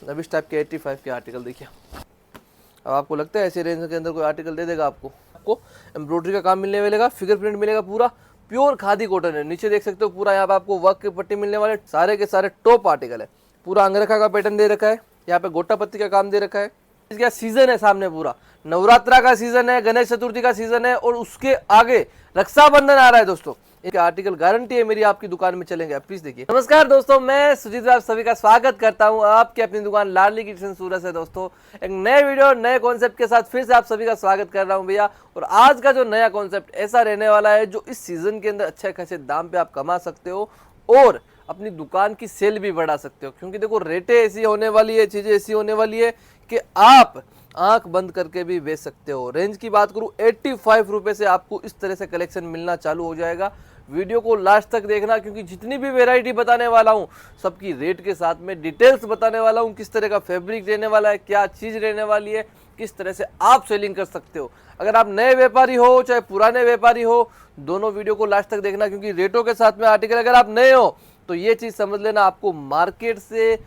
अब इस टाइप के 85 के आर्टिकल देखिए। अब आपको लगता है ऐसे रेंज के अंदर कोई आर्टिकल दे देगा आपको एम्ब्रॉयडरी का काम मिलने मिलेगा, फिंगरप्रिंट मिलेगा, पूरा प्योर खादी कॉटन है। नीचे देख सकते हो पूरा यहाँ पे आपको वर्क की पट्टी मिलने वाले, सारे के सारे टॉप आर्टिकल है। पूरा अंगरखा का पैटर्न दे रखा है, यहाँ पे गोटा पत्ती का काम दे रखा है। इसका सीजन है सामने, पूरा नवरात्रा का सीजन है, गणेश चतुर्थी का सीजन है और उसके आगे रक्षाबंधन आ रहा है दोस्तों। इनके आर्टिकल गारंटी है मेरी, आपकी दुकान में चलेंगे। आप प्लीज देखिए। नमस्कार दोस्तों, मैं सुजीत, आप सभी का स्वागत करता हूं आपकी अपनी दुकान लाडली किचन सूरत से। दोस्तों एक नए वीडियो नए कॉन्सेप्ट के साथ फिर से आप सभी का स्वागत कर रहा हूं भैया। और आज का जो नया कॉन्सेप्ट ऐसा रहने वाला है जो इस सीजन के अंदर अच्छे खासे दाम पे आप कमा सकते हो और अपनी दुकान की सेल भी बढ़ा सकते हो। क्योंकि देखो रेटें ऐसी होने वाली है, चीजें ऐसी होने वाली है कि आप आंख बंद करके भी बेच सकते हो। रेंज की बात करूं 85 रुपए से आपको इस तरह से कलेक्शन मिलना चालू हो जाएगा। वीडियो को लास्ट तक देखना, क्योंकि जितनी भी वैरायटी बताने वाला हूं सबकी रेट के साथ में डिटेल्स बताने वाला हूं। किस तरह का फैब्रिक रहने वाला है, क्या चीज रहने वाली है, किस तरह से आप सेलिंग कर सकते हो। अगर आप नए व्यापारी हो चाहे पुराने व्यापारी हो, दोनों वीडियो को लास्ट तक देखना, क्योंकि रेटों के साथ में आर्टिकल अगर आप नए हो तो ये चीज समझ लेना, आपको मार्केट से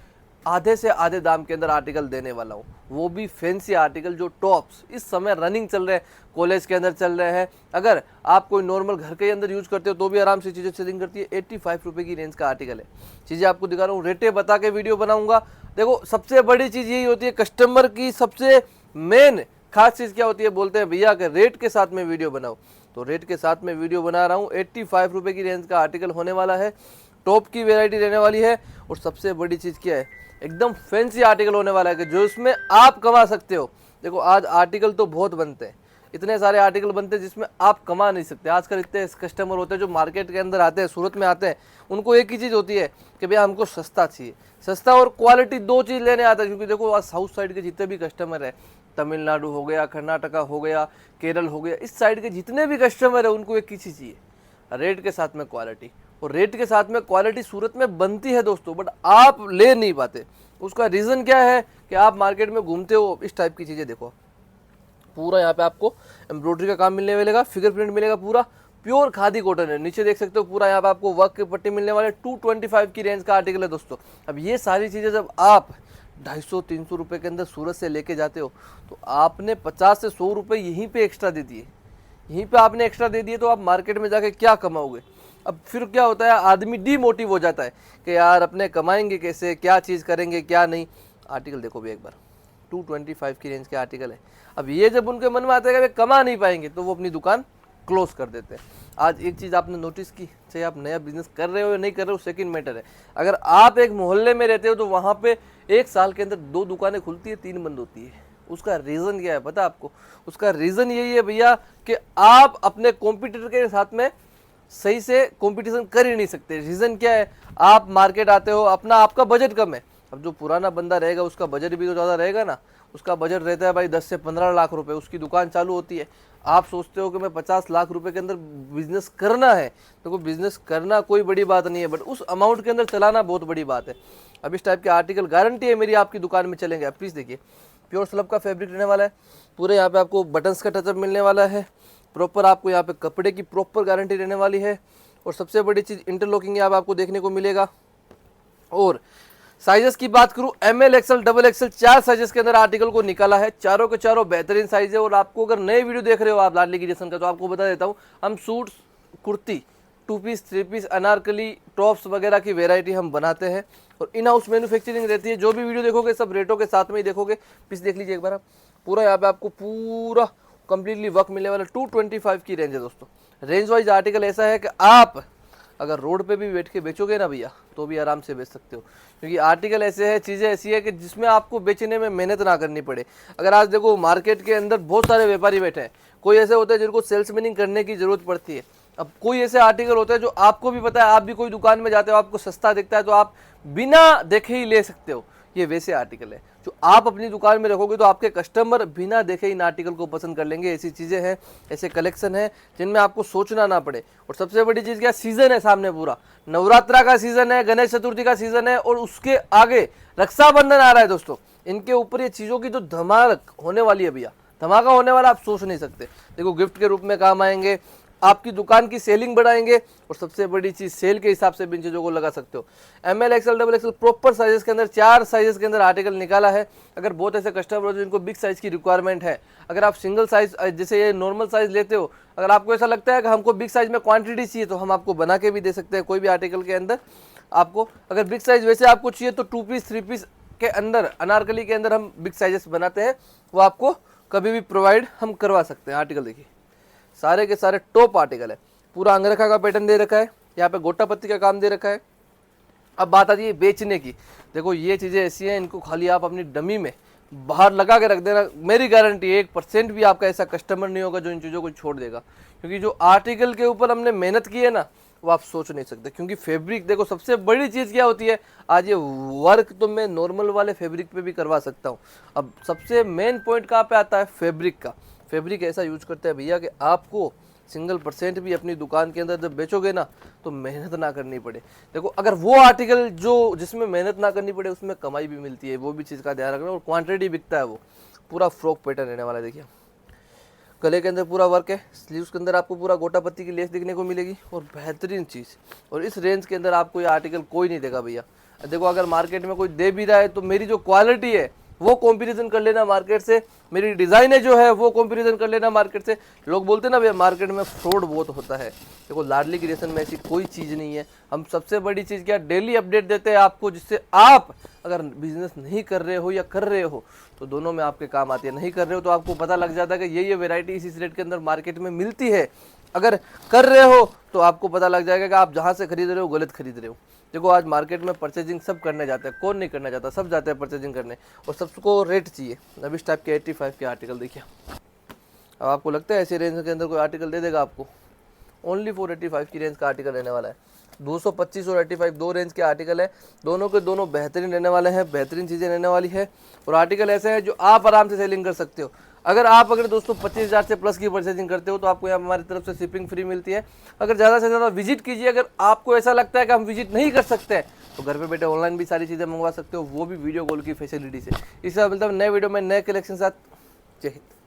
आधे दाम के अंदर आर्टिकल देने वाला हूँ, वो भी फैंसी आर्टिकल जो टॉप्स इस समय रनिंग चल रहे हैं, कॉलेज के अंदर चल रहे हैं। अगर आप कोई नॉर्मल घर के अंदर यूज करते हो तो भी आराम से चीज़ें सेलिंग करती है। 85 रुपये की रेंज का आर्टिकल है। चीज़ें आपको दिखा रहा हूँ, रेटें बता के वीडियो बनाऊंगा। देखो सबसे बड़ी चीज़ यही होती है, कस्टमर की सबसे मेन खास चीज़ क्या होती है, बोलते हैं भैया कि रेट के साथ में वीडियो बनाओ, तो रेट के साथ में वीडियो बना रहा हूँ। 85 रुपये की रेंज का आर्टिकल होने वाला है, टॉप की वेरायटी रहने वाली है। और सबसे बड़ी चीज़ क्या है, एकदम फैंसी आर्टिकल होने वाला है कि जो इसमें आप कमा सकते हो। देखो आज आर्टिकल तो बहुत बनते हैं, इतने सारे आर्टिकल बनते हैं जिसमें आप कमा नहीं सकते। आजकल इतने कस्टमर होते हैं जो मार्केट के अंदर आते हैं, सूरत में आते हैं, उनको एक ही चीज़ होती है कि भैया हमको सस्ता चाहिए। सस्ता और क्वालिटी दो चीज़ लेने आता है। क्योंकि देखो आज साउथ साइड के जितने भी कस्टमर है, तमिलनाडु हो गया, कर्नाटका हो गया, केरल हो गया, इस साइड के जितने भी कस्टमर है उनको एक ही चीज़ चाहिए, रेट के साथ में क्वालिटी। और रेट के साथ में क्वालिटी सूरत में बनती है दोस्तों, बट आप ले नहीं पाते। उसका रीज़न क्या है कि आप मार्केट में घूमते हो, इस टाइप की चीज़ें देखो, पूरा यहाँ पे आपको एम्ब्रॉयडरी का काम मिलने मिलेगा, फिंगरप्रिंट मिलेगा, पूरा प्योर खादी कॉटन है। नीचे देख सकते हो पूरा यहाँ पे आपको वर्क की पट्टी मिलने वाले। 225 की रेंज का आर्टिकल है दोस्तों। अब ये सारी चीज़ें जब आप 250-300 रुपये के अंदर सूरत से लेके जाते हो तो आपने 50 से 100 रुपये यहीं पे एक्स्ट्रा दे दिए, यहीं पे आपने एक्स्ट्रा दे दिए, तो आप मार्केट में जाके क्या कमाओगे। अब फिर क्या होता है, आदमी डीमोटिव हो जाता है कि यार अपने कमाएंगे कैसे, क्या चीज़ करेंगे क्या नहीं। आर्टिकल देखो भी एक बार, 225 की रेंज के आर्टिकल है। अब ये जब उनके मन में आता है कि वे कमा नहीं पाएंगे तो वो अपनी दुकान क्लोज कर देते हैं। आज एक चीज़ आपने नोटिस की, चाहे आप नया बिजनेस कर रहे हो या नहीं कर रहे हो, सेकंड मैटर है। अगर आप एक मोहल्ले में रहते हो तो वहाँ पे एक साल के अंदर 2 दुकानें खुलती है, 3 बंद होती है। उसका रीज़न क्या है पता आपको? उसका रीज़न यही है भैया कि आप अपने कॉम्पिटिटर के साथ में सही से कंपटीशन कर ही नहीं सकते। रीज़न क्या है, आप मार्केट आते हो, अपना आपका बजट कम है। अब जो पुराना बंदा रहेगा उसका बजट भी तो ज़्यादा रहेगा ना। उसका बजट रहता है भाई 10 से 15 लाख रुपए, उसकी दुकान चालू होती है। आप सोचते हो कि मैं 50 लाख रुपए के अंदर बिजनेस करना है, तो बिजनेस करना कोई बड़ी बात नहीं है, बट उस अमाउंट के अंदर चलाना बहुत बड़ी बात है। अब इस टाइप के आर्टिकल गारंटी है मेरी, आपकी दुकान में चलेंगे। आप प्लीज़ देखिए, प्योर स्लब का फैब्रिक रहने वाला है। पूरे यहाँ पे आपको बटन्स का टचअप मिलने वाला है। प्रॉपर आपको यहाँ पे कपड़े की प्रॉपर गारंटी रहने वाली है। और सबसे बड़ी चीज़ इंटरलॉकिंग यहाँ आपको देखने को मिलेगा। और साइजेस की बात करूँ, ML, XL, XXL 4 साइजेस के अंदर आर्टिकल को निकाला है। चारों के चारों बेहतरीन साइज है। और आपको अगर नए वीडियो देख रहे हो आप लाडली किचन का, तो आपको बता देता हूँ, हम suits, kurti, 2 piece, 3 piece, anarkali, tops वगैरह की वेरायटी हम बनाते हैं और इन हाउस मैन्युफैक्चरिंग रहती है। जो भी वीडियो देखोगे सब रेटों के साथ में ही देखोगे। पीस देख लीजिए एक बार आप, पूरा यहाँ पे आपको पूरा कंप्लीटली वर्क मिलने वाला। 225 की रेंज है दोस्तों। रेंज वाइज आर्टिकल ऐसा है कि आप अगर रोड पे भी बैठ के बेचोगे ना भैया तो भी आराम से बेच सकते हो। क्योंकि आर्टिकल ऐसे है, चीज़ें ऐसी है कि जिसमें आपको बेचने में मेहनत ना करनी पड़े। अगर आज देखो मार्केट के अंदर बहुत सारे व्यापारी बैठे हैं, कोई ऐसे होते हैं जिनको सेल्समैनिंग करने की जरूरत पड़ती है। अब कोई ऐसे आर्टिकल होते हैं जो आपको भी पता है, आप भी कोई दुकान में जाते हो, आपको सस्ता दिखता है तो आप बिना देखे ही ले सकते हो। ये वैसे आर्टिकल है जो आप अपनी दुकान में रखोगे तो आपके कस्टमर बिना देखे इन आर्टिकल को पसंद कर लेंगे। ऐसी चीज़ें हैं, ऐसे कलेक्शन है जिनमें आपको सोचना ना पड़े। और सबसे बड़ी चीज़ क्या, सीजन है सामने, पूरा नवरात्रा का सीजन है, गणेश चतुर्थी का सीजन है और उसके आगे रक्षाबंधन आ रहा है दोस्तों। इनके ऊपर ये चीज़ों की जो धमाक होने वाली है भैया, धमाका होने वाला, आप सोच नहीं सकते। देखो गिफ्ट के रूप में काम आएंगे, आपकी दुकान की सेलिंग बढ़ाएंगे और सबसे बड़ी चीज सेल के हिसाब से भी इन चीजों को लगा सकते हो। ML XL XXL proper sizes के अंदर 4 साइजेस के अंदर आर्टिकल निकाला है। अगर बहुत ऐसे कस्टमर हो जिनको बिग साइज की रिक्वायरमेंट है, अगर आप सिंगल साइज जैसे ये नॉर्मल साइज लेते हो, अगर आपको ऐसा लगता है कि हमको बिग साइज में क्वांटिटी चाहिए तो हम आपको बना के भी दे सकते हैं। कोई भी आर्टिकल के अंदर आपको अगर बिग साइज वैसे आपको चाहिए तो 2 पीस 3 पीस के अंदर अनारकली के अंदर हम बिग साइजेस बनाते हैं, वो आपको कभी भी प्रोवाइड हम करवा सकते हैं। आर्टिकल देखिए सारे के सारे टॉप आर्टिकल है, पूरा अंगरखा का पैटर्न दे रखा है, यहाँ पे गोटा पत्ती का काम दे रखा है। अब बात आती है बेचने की। देखो ये चीज़ें ऐसी हैं, इनको खाली आप अपनी डमी में बाहर लगा के रख देना, मेरी गारंटी 1% भी आपका ऐसा कस्टमर नहीं होगा जो इन चीज़ों को छोड़ देगा। क्योंकि जो आर्टिकल के ऊपर हमने मेहनत की है ना, वो आप सोच नहीं सकते। क्योंकि फैब्रिक देखो सबसे बड़ी चीज़ क्या होती है, आज ये वर्क तो मैं नॉर्मल वाले फैब्रिक पे भी करवा सकता हूँ। अब सबसे मेन पॉइंट कहाँ पे आता है, फैब्रिक का। फैब्रिक ऐसा यूज करते हैं भैया कि आपको सिंगल % भी अपनी दुकान के अंदर जब बेचोगे ना तो मेहनत ना करनी पड़े। देखो अगर वो आर्टिकल जो जिसमें मेहनत ना करनी पड़े उसमें कमाई भी मिलती है, वो भी चीज़ का ध्यान रखना। और क्वांटिटी बिकता है। वो पूरा फ्रॉक पैटर्न रहने वाला है। देखिए गले के अंदर पूरा वर्क है, स्लीव्स के अंदर आपको पूरा गोटा पत्ती की लेस देखने को मिलेगी और बेहतरीन चीज़। और इस रेंज के अंदर आपको ये आर्टिकल कोई नहीं देगा भैया। देखो अगर मार्केट में कोई दे भी रहा है तो मेरी जो क्वालिटी है वो कंपैरिजन कर लेना मार्केट से, मेरी डिज़ाइन है जो है वो कंपैरिजन कर लेना मार्केट से। लोग बोलते हैं ना भैया मार्केट में फ्रॉड बहुत होता है, देखो लाडली क्रिएशन में ऐसी कोई चीज़ नहीं है। हम सबसे बड़ी चीज़ क्या, डेली अपडेट देते हैं आपको, जिससे आप अगर बिजनेस नहीं कर रहे हो या कर रहे हो तो दोनों में आपके काम आती है। नहीं कर रहे हो तो आपको पता लग जाता है कि ये वैरायटी इस रेट के अंदर मार्केट में मिलती है। अगर कर रहे हो तो आपको पता लग जाएगा कि आप जहाँ से खरीद रहे हो गलत खरीद रहे हो। देखो आज मार्केट में परचेजिंग सब करने जाते हैं, कौन नहीं करना चाहता, सब जाते हैं परचेजिंग करने और सबको रेट चाहिए। अब इस टाइप के 85 के आर्टिकल देखिए। अब आपको लगता है ऐसे रेंज के अंदर कोई आर्टिकल दे देगा आपको? ओनली 485 की रेंज का आर्टिकल रहने वाला है। 225 और 85 दो रेंज के आर्टिकल है, दोनों के दोनों बेहतरीन रहने वाले हैं, बेहतरीन चीज़ें रहने वाली है। और आर्टिकल ऐसे हैं जो आप आराम से सेलिंग कर सकते हो। अगर दोस्तों 25,000 से प्लस की परचेजिंग करते हो तो आपको यहाँ हमारी तरफ से शिपिंग फ्री मिलती है। अगर ज़्यादा से ज़्यादा विजिट कीजिए। अगर आपको ऐसा लगता है कि हम विजिट नहीं कर सकते हैं तो घर पे बैठे ऑनलाइन भी सारी चीज़ें मंगवा सकते हो, वो भी वीडियो कॉल की फैसिलिटी से। इससे मिलता है नए वीडियो में नए कलेक्शन साथ। जय हिंद।